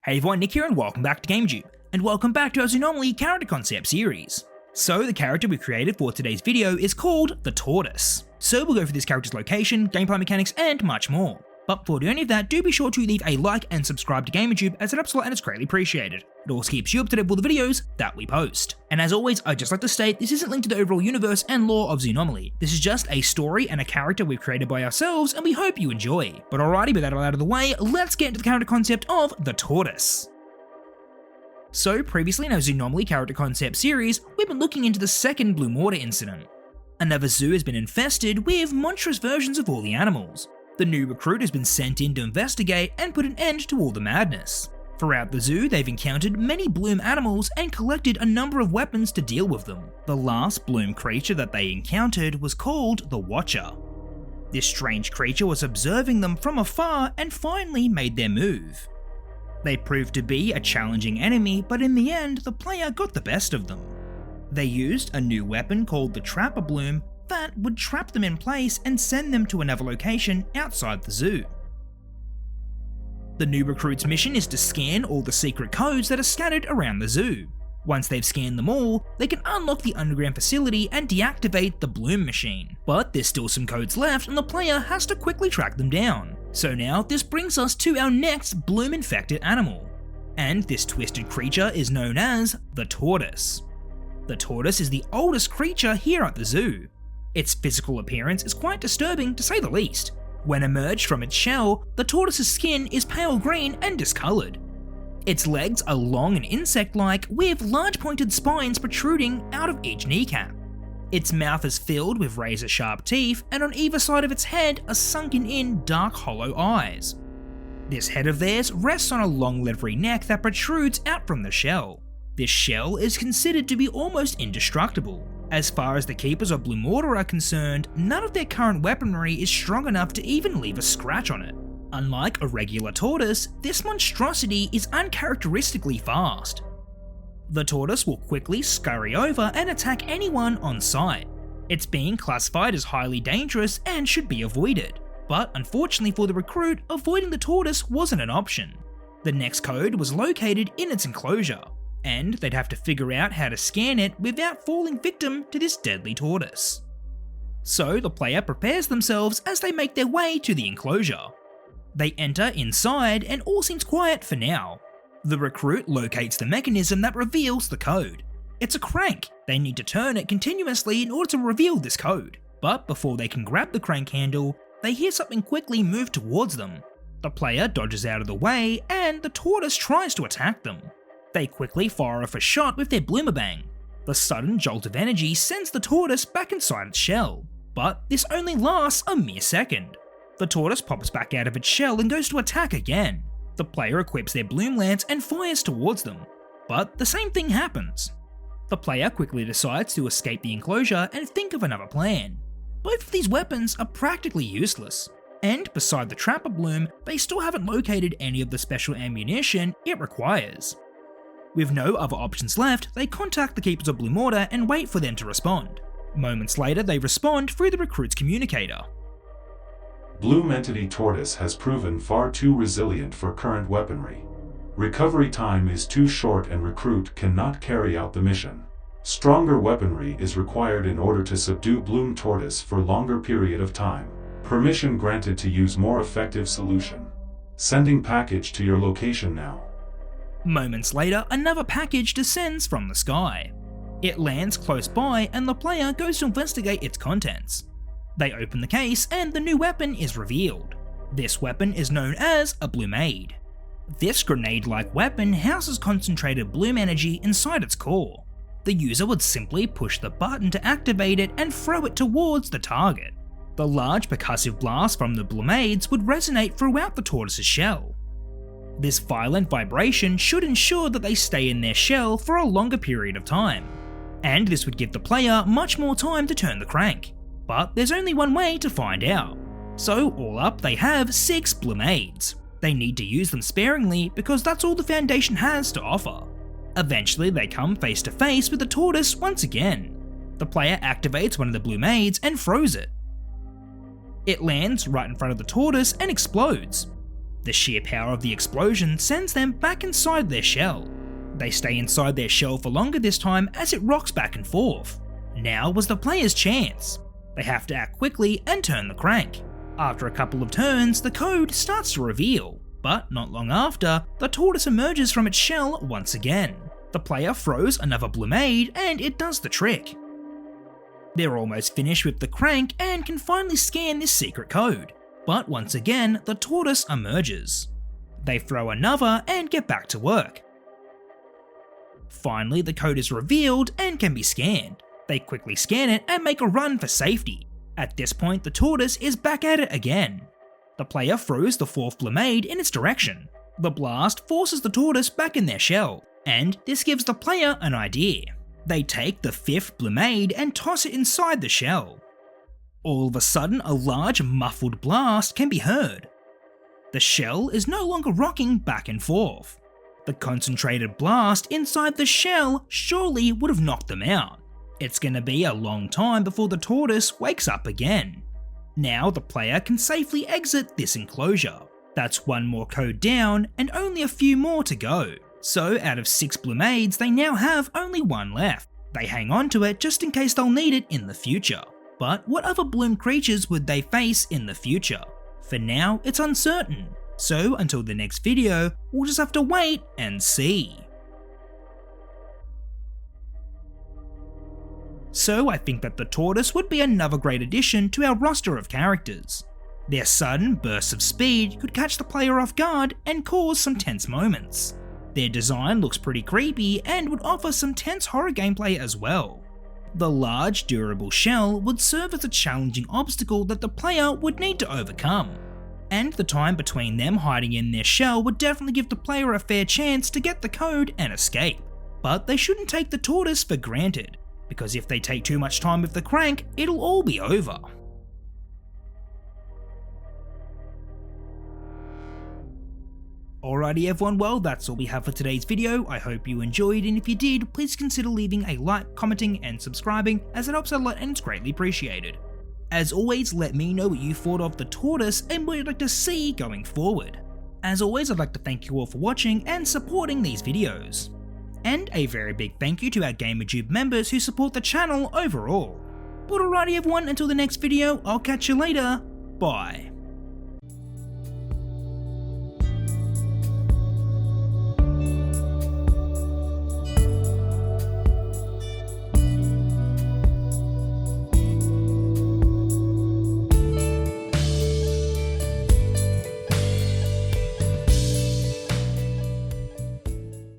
Hey everyone, Nick here and welcome back to Gamerjoob, and welcome back to our Zoonomaly character concept series. So the character we created for today's video is called the Tortoise. So we'll go through this character's location, gameplay mechanics and much more. But before doing any of that, do be sure to leave a like and subscribe to Gamerjoob as it helps a lot and it's greatly appreciated. It also keeps you up to date with all the videos that we post. And as always, I'd just like to state this isn't linked to the overall universe and lore of Zoonomaly. This is just a story and a character we've created by ourselves and we hope you enjoy. But alrighty, with that all out of the way, let's get into the character concept of the Tortoise. So previously in our Zoonomaly character concept series, we've been looking into the second Bloom Water incident. Another zoo has been infested with monstrous versions of all the animals. The new recruit has been sent in to investigate and put an end to all the madness. Throughout the zoo, they've encountered many Bloom animals and collected a number of weapons to deal with them. The last Bloom creature that they encountered was called the Watcher. This strange creature was observing them from afar and finally made their move. They proved to be a challenging enemy, but in the end, the player got the best of them. They used a new weapon called the Trapper Bloom that would trap them in place and send them to another location outside the zoo. The new recruit's mission is to scan all the secret codes that are scattered around the zoo. Once they've scanned them all, they can unlock the underground facility and deactivate the Bloom machine. But there's still some codes left and the player has to quickly track them down. So now this brings us to our next Bloom infected animal. And this twisted creature is known as the Tortoise. The Tortoise is the oldest creature here at the zoo. Its physical appearance is quite disturbing to say the least. When emerged from its shell, the tortoise's skin is pale green and discoloured. Its legs are long and insect-like with large pointed spines protruding out of each kneecap. Its mouth is filled with razor-sharp teeth and on either side of its head are sunken-in dark hollow eyes. This head of theirs rests on a long leathery neck that protrudes out from the shell. This shell is considered to be almost indestructible. As far as the keepers of Bloom Water are concerned, none of their current weaponry is strong enough to even leave a scratch on it. Unlike a regular tortoise, this monstrosity is uncharacteristically fast. The tortoise will quickly scurry over and attack anyone on sight. It's being classified as highly dangerous and should be avoided. But unfortunately for the recruit, avoiding the tortoise wasn't an option. The next code was located in its enclosure, and they'd have to figure out how to scan it without falling victim to this deadly tortoise. So the player prepares themselves as they make their way to the enclosure. They enter inside and all seems quiet for now. The recruit locates the mechanism that reveals the code. It's a crank. They need to turn it continuously in order to reveal this code. But before they can grab the crank handle, they hear something quickly move towards them. The player dodges out of the way and the tortoise tries to attack them. They quickly fire off a shot with their bloomerbang. The sudden jolt of energy sends the tortoise back inside its shell, but this only lasts a mere second. The tortoise pops back out of its shell and goes to attack again. The player equips their bloom lance and fires towards them, but the same thing happens. The player quickly decides to escape the enclosure and think of another plan. Both of these weapons are practically useless, and beside the Trapper Bloom, they still haven't located any of the special ammunition it requires. With no other options left, they contact the keepers of Bloom Water and wait for them to respond. Moments later, they respond through the recruit's communicator. Bloom Entity Tortoise has proven far too resilient for current weaponry. Recovery time is too short and recruit cannot carry out the mission. Stronger weaponry is required in order to subdue Bloom Tortoise for longer period of time. Permission granted to use more effective solution. Sending package to your location now. Moments later, another package descends from the sky. It lands close by and the player goes to investigate its contents. They open the case and the new weapon is revealed. This weapon is known as a Bloomade. This grenade-like weapon houses concentrated bloom energy inside its core. The user would simply push the button to activate it and throw it towards the target. The large percussive blast from the Bloomades would resonate throughout the tortoise's shell. This violent vibration should ensure that they stay in their shell for a longer period of time, and this would give the player much more time to turn the crank. But there's only one way to find out. So all up they have 6 Bloomades. They need to use them sparingly because that's all the Foundation has to offer. Eventually they come face to face with the tortoise once again. The player activates one of the Bloomades and throws it. It lands right in front of the tortoise and explodes. The sheer power of the explosion sends them back inside their shell. They stay inside their shell for longer this time as it rocks back and forth. Now was the player's chance. They have to act quickly and turn the crank. After a couple of turns, the code starts to reveal, but not long after, the tortoise emerges from its shell once again. The player throws another blumade and it does the trick. They're almost finished with the crank and can finally scan this secret code, but once again, the tortoise emerges. They throw another and get back to work. Finally, the code is revealed and can be scanned. They quickly scan it and make a run for safety. At this point, the tortoise is back at it again. The player throws the fourth blumade in its direction. The blast forces the tortoise back in their shell, and this gives the player an idea. They take the fifth blumade and toss it inside the shell. All of a sudden, a large muffled blast can be heard. The shell is no longer rocking back and forth. The concentrated blast inside the shell surely would have knocked them out. It's gonna be a long time before the tortoise wakes up again. Now the player can safely exit this enclosure. That's one more code down and only a few more to go. So out of 6 blumades, they now have only one left. They hang on to it just in case they'll need it in the future. But what other bloom creatures would they face in the future? For now, it's uncertain. So until the next video, we'll just have to wait and see. So I think that the tortoise would be another great addition to our roster of characters. Their sudden bursts of speed could catch the player off guard and cause some tense moments. Their design looks pretty creepy and would offer some tense horror gameplay as well. The large, durable shell would serve as a challenging obstacle that the player would need to overcome. And the time between them hiding in their shell would definitely give the player a fair chance to get the code and escape. But they shouldn't take the tortoise for granted, because if they take too much time with the crank, it'll all be over. Alrighty everyone, well that's all we have for today's video. I hope you enjoyed, and if you did, please consider leaving a like, commenting and subscribing, as it helps out a lot and it's greatly appreciated. As always, let me know what you thought of the tortoise and what you'd like to see going forward. As always, I'd like to thank you all for watching and supporting these videos. And a very big thank you to our Gamerjoob members who support the channel overall. But alrighty everyone, until the next video, I'll catch you later, bye.